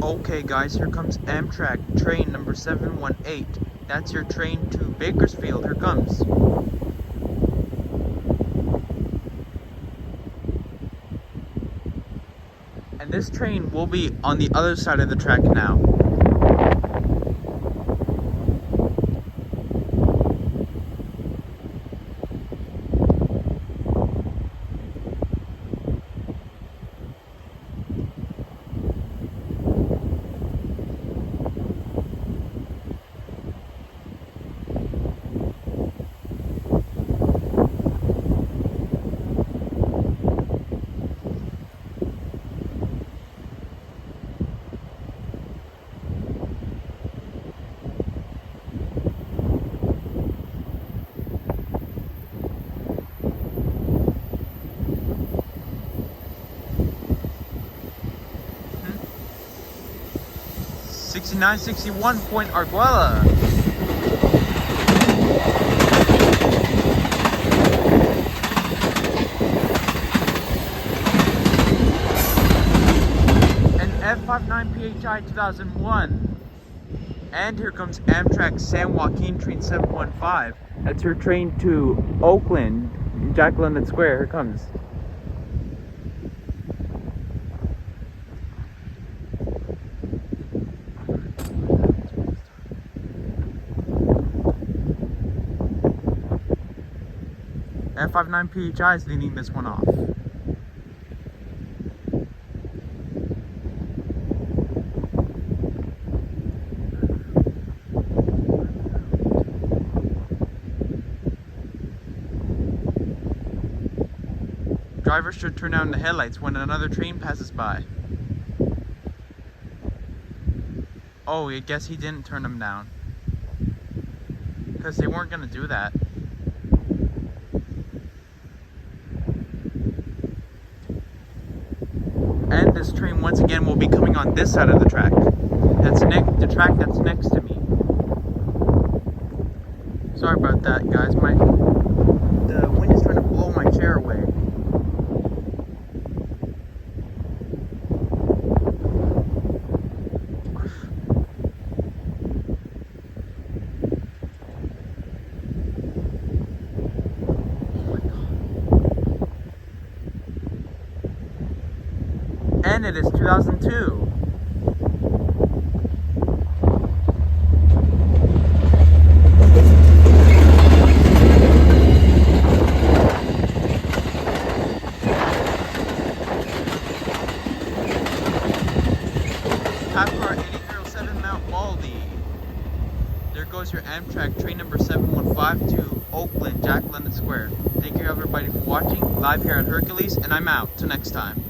Okay guys, here comes Amtrak train number 718. That's your train to Bakersfield. Here comes. And this train will be on the other side of the track now. '69-61 Point Arguella. And F59PHI 2001. And here comes Amtrak San Joaquin train 715. That's your train to Oakland, Jack London Square. Here it comes. F59PHI is leading this one off. Drivers should turn down the headlights when another train passes by. Oh, I guess he didn't turn them down, because they weren't going to do that. And this train once again will be coming on this side of the track. The track that's next to me. Sorry about that, guys. The wind is trying to blow my chair away. And it is 2002. Half car 8007 Mount Baldy. There goes your Amtrak train number 715 to Oakland, Jack London Square. Thank you everybody for watching live here at Hercules, and I'm out. Till next time.